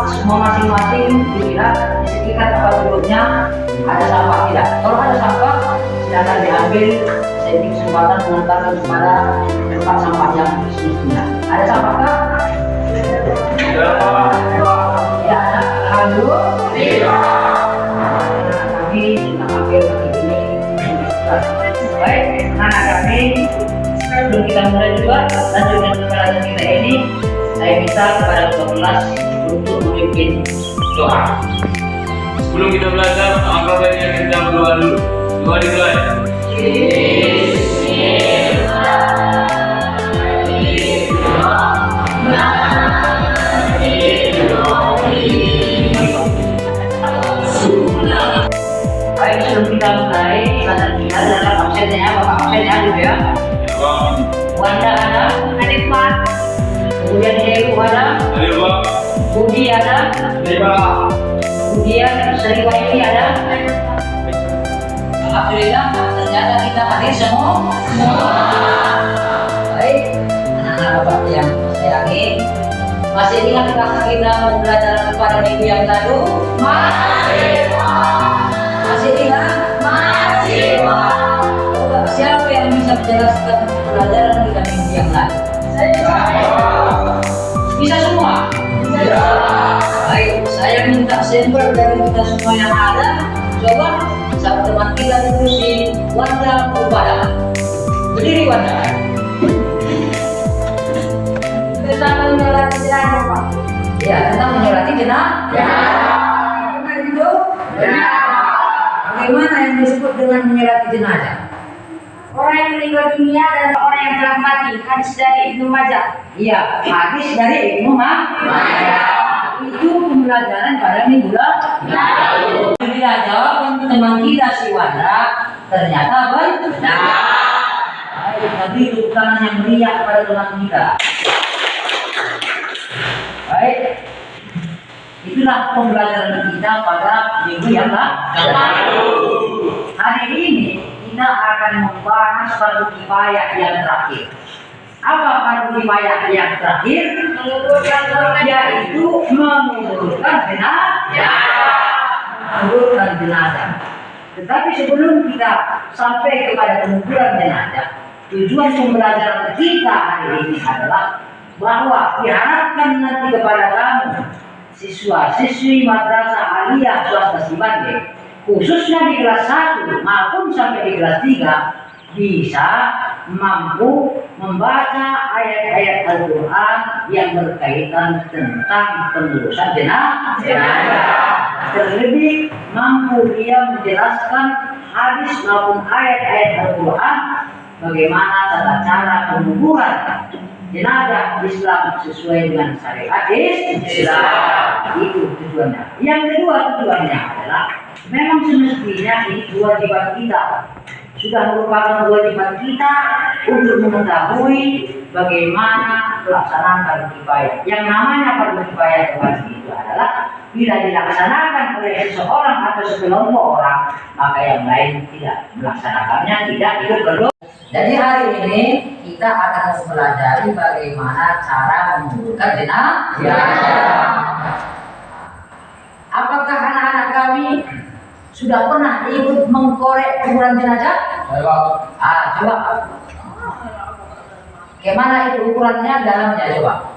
semua masing-masing dilihat di sekitar tempat duduknya ada sampah tidak. Kalau ada sampah, silakan diambil. Saya beri kesempatan mengantarkan kepada tempat sampah yang semestinya. Ada sampah kah? Ya, ada. Alhamdulillah. Kami sudah ambil pagi ini. Baik, anak kami, sebelum kita mulai juga lanjutkan pelajaran kita ini, saya minta kepada ketua kelas untuk memimpin doa. Sebelum kita belajar, angkat baiknya kita berdoa dulu. Doa dimulai. Baik, sebelum kita mulai pelajaran kita dalam absennya, bapak absennya dulu ya. Wanda ada, Adik Pak. Kemudian Dewi ada, Adik Pak. Budi ada, Adik Pak. kemudian Sri Wahyuni ada. Alhamdulillah, ternyata kita hadir semua. Baik, anak-anak bapak yang sayangi, masih ingatkah kita mau belajar pada minggu yang lalu? Masih ingat? Coba siapa yang bisa menjelaskan pelajaran kita minggu yang lalu? Bisa semua? Baik, saya minta sampel dari kita semua yang ada. Coba sama teman kita itu si Wanda Purwada. Berdiri Wanda. Tentang menyolati jenazah, Pak. Ya, tentang menyolati jenazah. Benar itu? Bagaimana yang disebut dengan menyolati jenazah? Orang yang meninggal dunia dan orang yang telah mati. Hadis dari Ibnu Majah. Iya, hadis dari Ibnu Majah. Itu pembelajaran pada minggu lalu. Kita jawab teman kita si Wanda, ternyata benar. Baik, tadi tepuk tangan yang meriah pada teman kita. Baik, itulah pembelajaran kita pada minggu yang lalu. Hari ini kita akan membahas fardu kifayah yang terakhir. Apa fardu kifayah yang terakhir? Yaitu menguburkan jenazah. Tetapi sebelum kita sampai kepada penguburan jenazah, tujuan pembelajaran kita hari ini adalah bahwa diharapkan nanti kepada kamu siswa-siswi madrasah aliyah swasta Cibande, khususnya di kelas 1 maupun sampai di kelas 3, bisa mampu membaca ayat-ayat Al-Quran yang berkaitan tentang pengurusan jenazah. Terlebih mampu dia menjelaskan hadis maupun ayat-ayat Al-Quran bagaimana tata cara penguburan jenazah Islam sesuai dengan syariat Islam. Itu tujuannya. Yang kedua tujuannya adalah memang semestinya ini kewajiban kita, sudah merupakan kewajiban kita untuk mengetahui bagaimana pelaksanaan fardu kifayah. Yang namanya fardu kifayah itu adalah bila dilaksanakan oleh seseorang atau sekelompok orang, maka yang lain tidak melaksanakannya, tidak ikut berdoa. Jadi hari ini kita akan mempelajari bagaimana cara menguburkan jenazah. Apakah anak-anak kami sudah pernah ikut mengkorek kuburan jenazah? Coba. Bagaimana itu ukurannya dalamnya coba?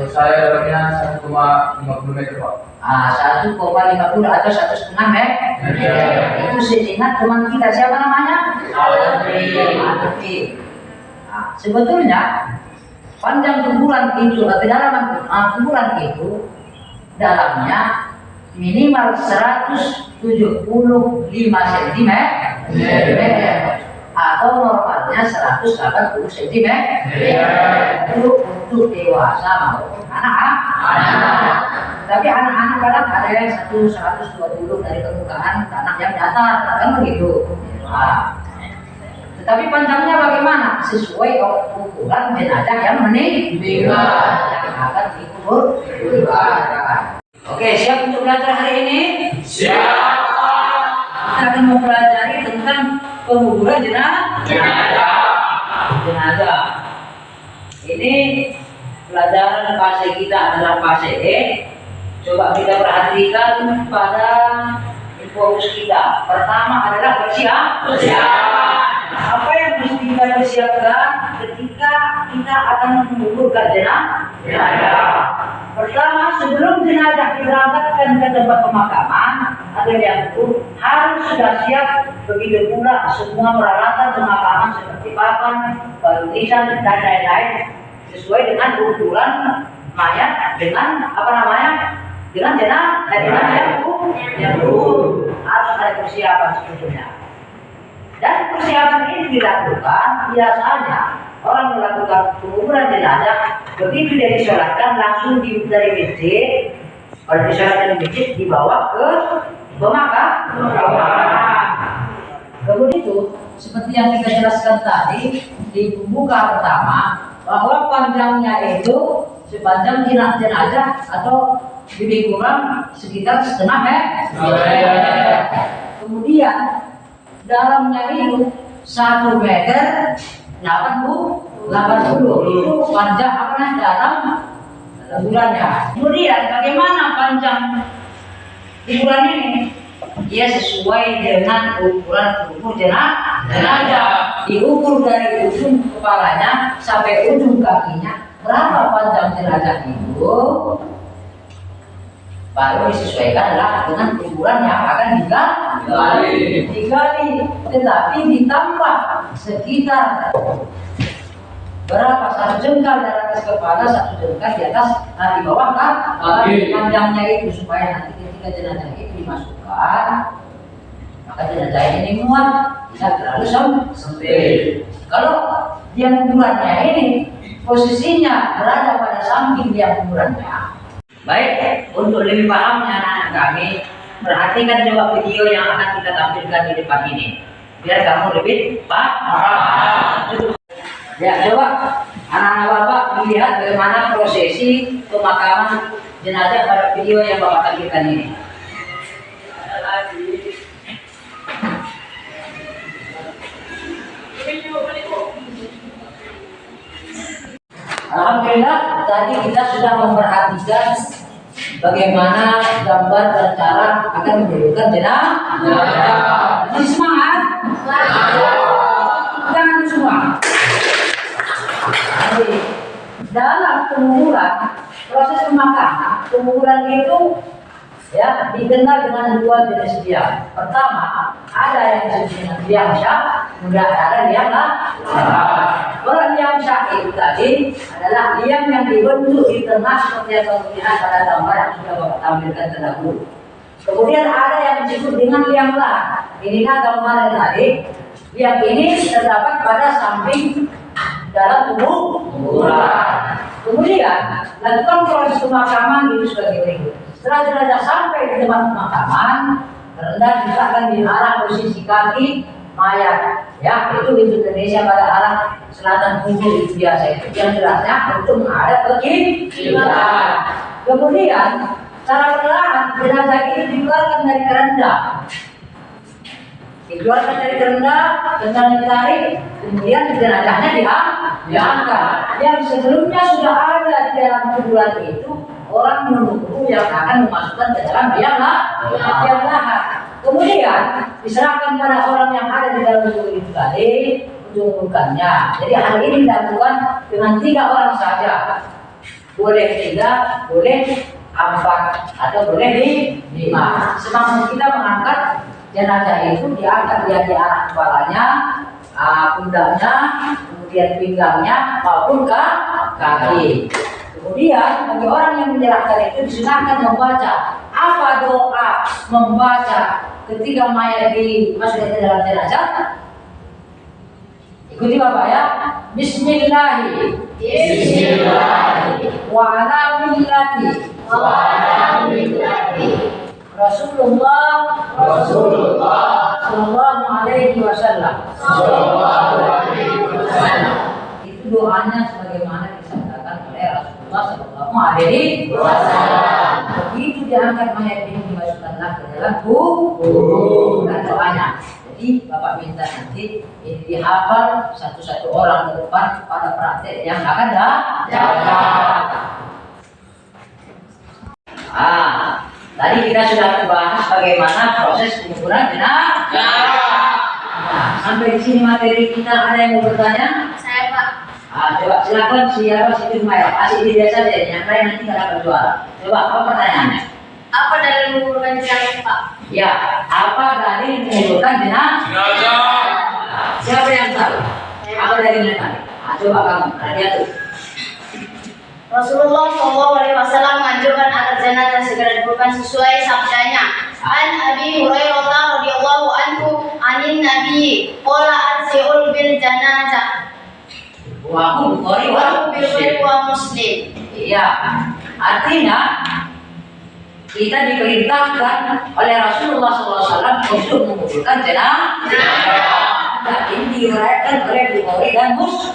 Saya dalamnya 1,50 meter, Pak. 1,50 atau 1,5 meter. Itu seingat teman kita siapa namanya? Alfi. Sebetulnya panjang kuburan itu atau kedalaman kuburan itu dalamnya minimal 175 cm atau normalnya 180 cm. Itu untuk dewasa maupun anak-anak. Tapi anak-anak kadang ada yang 120 dari permukaan tanah yang datar, kan begitu. Tetapi panjangnya bagaimana? Sesuai ukuran jenazah yang meninggal yang akan dikubur. Oke, siap untuk belajar hari ini? Siap. Kita akan mempelajari tentang penguburan jenazah. Ini pelajaran fase kita adalah fase E, Coba kita perhatikan pada fokus kita. Pertama adalah persiapan. Apa yang harus kita persiapkan ketika kita akan menguburkan jenazah? Pertama, sebelum jenazah diberangkatkan ke tempat pemakaman atau diangkut, harus sudah siap. Begitu pula semua peralatan pemakaman seperti papan, batu nisan dan lain-lain sesuai dengan ukuran mayat dengan dengan jenazah yang harus ada persiapan sebetulnya. Dan persiapan ini dilakukan biasanya orang melakukan penguburan jenazah begitu dia disolatkan langsung dari masjid. Kalau disolatkan di masjid dibawa ke pemakaman. Kemudian itu seperti yang kita jelaskan tadi di pembuka pertama bahwa panjangnya itu sepanjang jenazah atau lebih kurang sekitar setengah meter. Kemudian dalamnya itu 1 meter 80 itu panjang dalam ukurannya. Kemudian bagaimana panjang ukuran ini? Dia sesuai dengan ukuran tubuh jenazah. Diukur dari ujung kepalanya sampai ujung kakinya. Berapa panjang jenazah itu? Baru disesuaikanlah dengan ukuran yang akan digali, tetapi ditambah sekitar berapa 1 jengkal dari atas kepala, 1 jengkal di atas, di bawah panjangnya itu supaya nanti ketika jenazah itu dimasukkan maka jenazah ini muat, tidak terlalu sempit. Kalau yang ukurannya ini posisinya berada pada samping yang ukurannya. Baik, untuk lebih pahamnya anak-anak kami, perhatikan coba video yang akan kita tampilkan di depan ini, biar kamu lebih paham. Ya, coba anak-anak bapak melihat bagaimana prosesi pemakaman jenazah pada video yang bapak tampilkan ini. Alhamdulillah tadi kita sudah memperhatikan bagaimana gambar dan cara akan menguburkan jenazah. Masih semangat? Jangan semua. Jadi, dalam penguburan, proses penguburan itu ya dikenal dengan 2 jenis liang. Pertama, ada yang disebut dengan liang syak, kemudian ada liang lahat. Orang liang syak itu tadi adalah liang yang dibentuk di tengah seperti yang kamu lihat pada gambar yang sudah bapak tampilkan terdahulu. Kemudian ada yang disebut dengan liang lahat. Inilah gambar yang tadi. Liang ini terdapat pada samping dalam tubuh kuburan. Kemudian lakukan proses pemakaman itu sebagai berikut. Setelah jenazah sampai di tempat pemakaman, rendah diletakkan di arah posisi kaki mayat. Ya, itu Indonesia pada arah selatan bumi itu biasa itu. Yang jelasnya untuk menghadap ke kiblat. Kemudian cara perlahan jenazah itu dikeluarkan dari keranda. Dikeluarkan dari keranda, dengan ditarik, kemudian jenazahnya diangkat. Yang sebelumnya sudah ada di dalam kuburan itu, orang menunggu yang akan memasukkan ke dalam liang lahat. Kemudian diserahkan pada orang yang ada di dalam kubur itu tadi untuk menguburkannya. Jadi hal ini dilakukan dengan 3 orang saja. Boleh 3, boleh 4, atau boleh 5. Semampu kita mengangkat jenazah itu diangkat di arah kepalanya, pundaknya, kemudian pinggangnya maupun kaki. Kemudian bagi orang yang menyerahkan itu disunahkan membaca apa doa membaca ketika mayat dimasukkan ke dalam jenazah. Ikuti bapak ya. Bismillahi wa ala millati Rasulullah sallallahu alaihi wasallam. Itu doanya sebagaimana disabdakan oleh Rasulullah sallallahu alaihi wasallam. Begitu diangkat mayat ini dimasukkanlah ke dalam kubur dan doanya. Jadi bapak minta nanti ini dihafal satu-satu orang ke depan pada praktek yang akan datang. Tadi kita sudah membahas bagaimana proses penguburan jenazah. Nah, sampai di sini materi kita, ada yang mau bertanya? Saya Pak. Coba silakan siapa sih Mail. Asik dia saja, yang lain nanti nggak dapat juara. Coba apa pertanyaannya? Apa dalil menguburkan jenazah Pak? Ya, apa dalil menguburkan jenazah? Siapa yang tahu? Apa dalilnya tadi? Coba kamu, Radiatul. Rasulullah SAW menganjurkan agar jenazah segera dikuburkan sesuai sabdanya. An Abi Hurairah radhiyallahu anhu anin Nabi qala arsiul bil janazah Wa Bukhari wa Bukhari wa Muslim. Iya, artinya kita diperintahkan oleh Rasulullah SAW untuk menguburkan jenazah. Nah, ini diriwayatkan oleh Bukhari dan Muslim.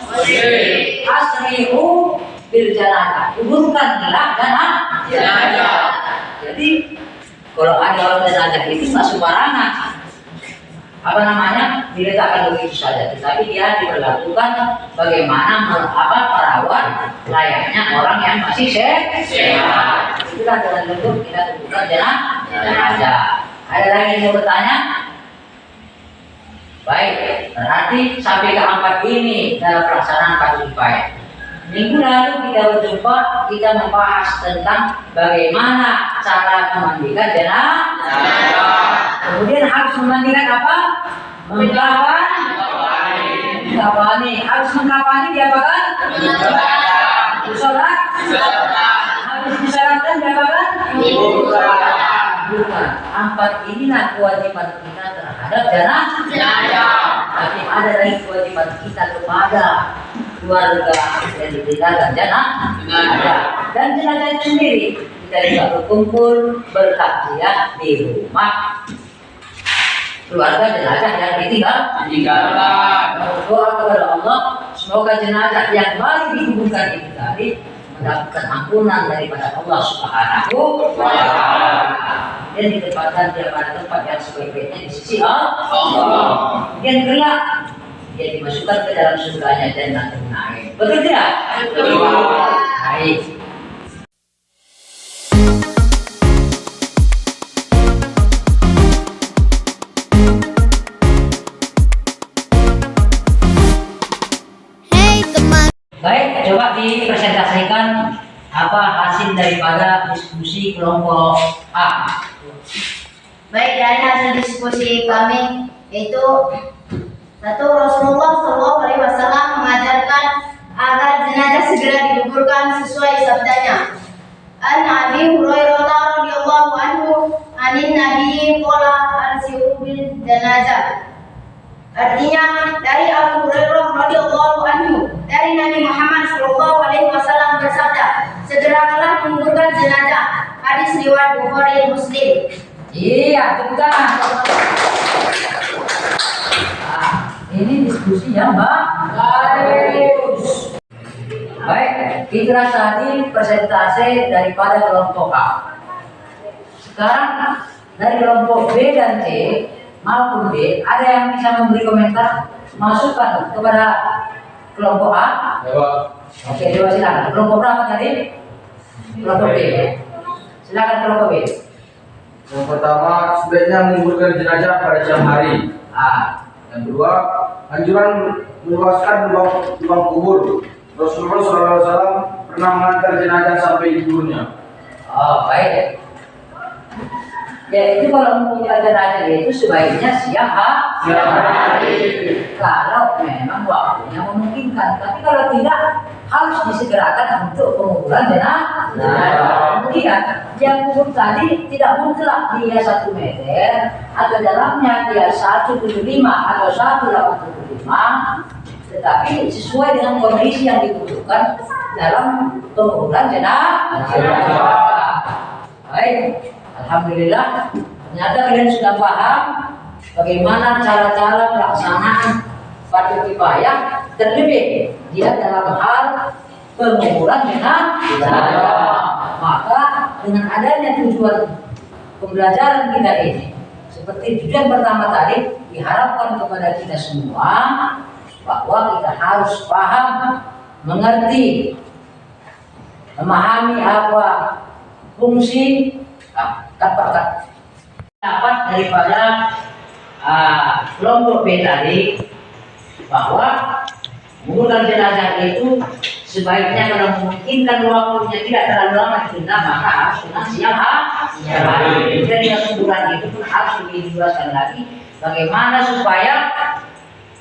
Asri'u bil janazah, kuburkanlah jenazah. Jadi kalau ada orang jenazah itu nggak sembarangan, apa namanya, diletakkan begitu saja, tetapi dia diperlakukan bagaimana perawat layaknya orang yang masih sehat. Itulah dengan bentuk kita kuburkan jenazah. Ada lagi yang mau bertanya? Baik, berarti sampai ke 4 ini dalam pelaksanaan fardu kifayah. Minggu lalu kita berjumpa, kita membahas tentang bagaimana cara memandikan jenazah. Kemudian harus memandikan apa? Mengkafani. Harus mengkafani diapakan? Sholat. Harus disalatkan diapakan? Bukan. 4 inilah kewajiban kita terhadap jenazah. Tapi ada lagi kewajiban kita kepada keluarga yang ditinggalkan jenazah. Dan jenazah itu sendiri kita juga berkumpul bertakziah di rumah keluarga jenazah yang ditinggalkan. Berdoa kepada Allah semoga jenazah yang baru dikuburkan itu tadi mendapatkan ampunan daripada Allah Subhanahu wa Ta'ala dan ditempatkan dia pada tempat yang sebaik-baiknya di sisi Allah. Kemudian kelak dia dimasukkan ke dalam surganya Jannatul Na'im. Betul tidak? Betul. Baik. Hey teman. Baik, coba dipresentasikan apa hasil daripada diskusi kelompok A. Baik, dari hasil diskusi kami itu satu, Rasulullah SAW mengajarkan agar jenazah segera dikuburkan sesuai sabdanya. An Abi Hurairah radhiyallahu anhu anin Nabi qala arsiu bil janazah. Artinya dari Abu Hurairah radhiyallahu anhu dari Nabi Muhammad SAW bersabda, segeralah menguburkan jenazah. Hadis riwayat Bukhari Muslim. Iya, tepuk tangan. Ini diskusi yang bagus. Baik, itulah tadi presentasi daripada kelompok A. Sekarang dari kelompok B dan C maupun D, ada yang bisa memberi komentar, masukan kepada kelompok A? Oke, coba silakan. Kelompok berapa tadi? Kelompok B. Silakan kelompok B. Yang pertama, sebaiknya menguburkan jenazah pada siang hari. Yang kedua, anjuran meluaskan lubang kubur. Rasulullah SAW pernah mengantar jenazah sampai di kuburnya. Oh, baik. Ya, itu kalau menguburkan jenazah itu sebaiknya siang hari. Kalau memang waktunya memungkinkan, tapi kalau tidak harus disegerakan untuk penguburan jenazah. Kemudian yang kubur tadi tidak mutlak dia 1 meter atau dalamnya dia 175 atau 185, tetapi sesuai dengan kondisi yang dibutuhkan dalam penguburan jenazah. Baik, alhamdulillah. Ternyata kalian sudah paham bagaimana cara-cara pelaksanaan fardu kifayah, terlebih dia dalam hal penguburan jenazah. Maka dengan adanya tujuan pembelajaran kita ini, seperti tujuan pertama tadi, diharapkan kepada kita semua bahwa kita harus paham, mengerti, memahami apa fungsi dapat daripada kelompok B tadi bahwa menguburkan jenazah itu sebaiknya kalau memungkinkan waktunya tidak terlalu lama ditunda, maka harus dengan siang hari. Jadi kuburan itu pun harus lebih dijelaskan lagi bagaimana supaya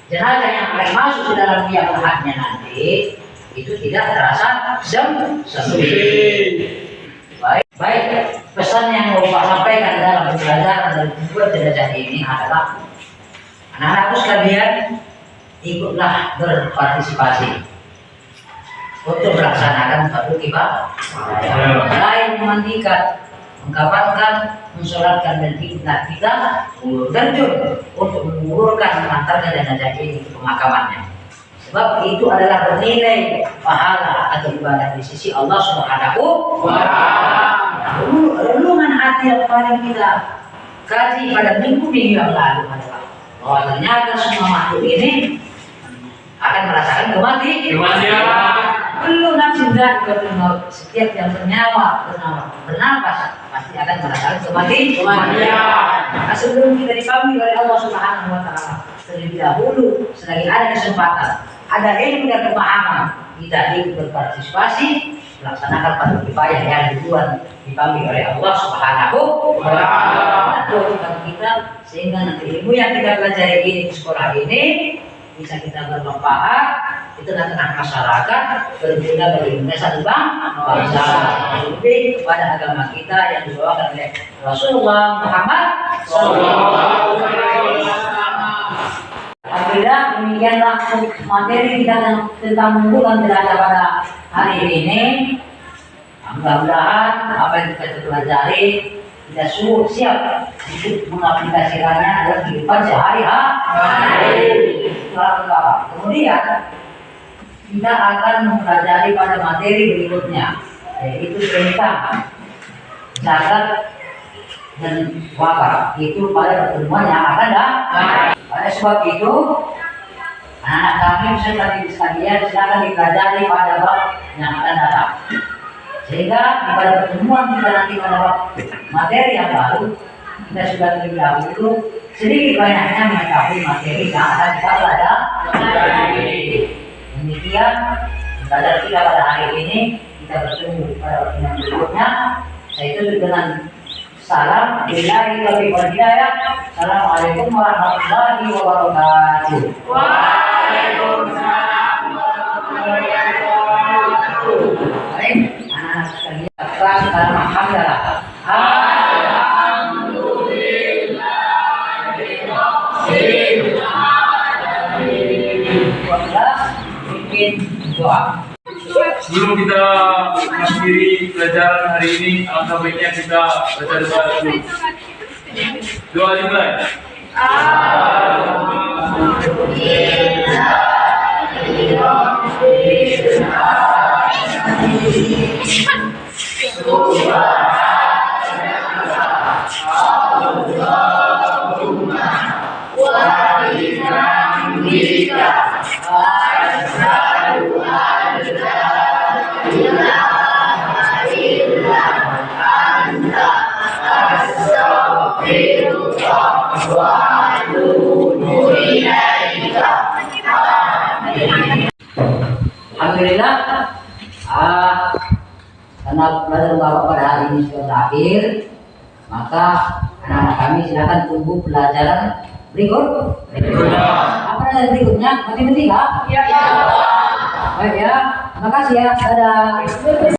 jenazah yang akan masuk ke dalam liang lahatnya nanti itu tidak terasa sempit. Baik, pesan yang mau Pak sampaikan dalam pembelajaran dari membuat jenazah ini adalah anak-anakku sekalian, ikutlah berpartisipasi untuk melaksanakan fardu kifayah. Selain memandikan, mengkafankan, mensolatkan dan kita terjun untuk menguburkan mengantarkan jenazah ini ke pemakamannya. Sebab itu adalah bernilai pahala atau ibadah di sisi Allah Subhanahu wa Ta'ala. Renungan hati yang paling kita kaji pada minggu-minggu yang lalu adalah bahwa ternyata semua makhluk ini akan merasakan kematian. Belum nafsu dan maut. Setiap yang bernyawa, bernapas pasti akan merasakan kematian. Nah, sebelum kita dipanggil oleh Allah Subhanahu wa Ta'ala, terlebih dahulu selagi ada kesempatan, ada ilmu dan pemahaman, kita ikut berpartisipasi melaksanakan fardu kifayah yang dipanggil oleh Allah Subhanahu wa Ta'ala. Kewajiban kita sehingga nanti ilmu yang kita pelajari ini di sekolah ini bisa kita bermanfaat di tengah-tengah masyarakat, berguna bagi Indonesia dan bangsa, lebih kepada agama kita yang dibawakan oleh Rasulullah Muhammad SAW. Alhamdulillah, demikianlah materi kita tentang menguburkan jenazah pada hari ini. Mudah-mudahan apa yang kita pelajari kita siap untuk mengaplikasikannya dalam kehidupan sehari-hari. Kemudian kita akan mempelajari pada materi berikutnya, yaitu tentang zakat dan wakaf. Itu pada pertemuan yang akan datang. Oleh sebab itu, anak kami beserta sekalian silakan dipelajari pada bab yang akan datang. Sehingga pada pertemuan kita nanti pada bab materi yang baru, kita sudah terlebih dahulu sedikit banyaknya mengetahui materi yang akan kita pelajari. Demikian pelajaran kita pada hari ini. Kita bertemu pada pertemuan berikutnya. Saya tutup dengan salam billahi taufiq wal hidayah. Assalamualaikum warahmatullahi wabarakatuh. Waalaikumsalam warahmatullahi wabarakatuh. Baik, anak-anak sekalian, alhamdulillah. Sebelum kita mengakhiri pelajaran hari ini, alangkah baiknya kita baca doa dulu. Doa dimulai. Alhamdulillah, karena pelajaran Bapak pada hari ini sudah berakhir, maka anak-anak kami silakan tunggu pelajaran berikutnya. Apa pelajaran berikutnya? Matematika? Iya. Baik ya, terima kasih ya. Dadah.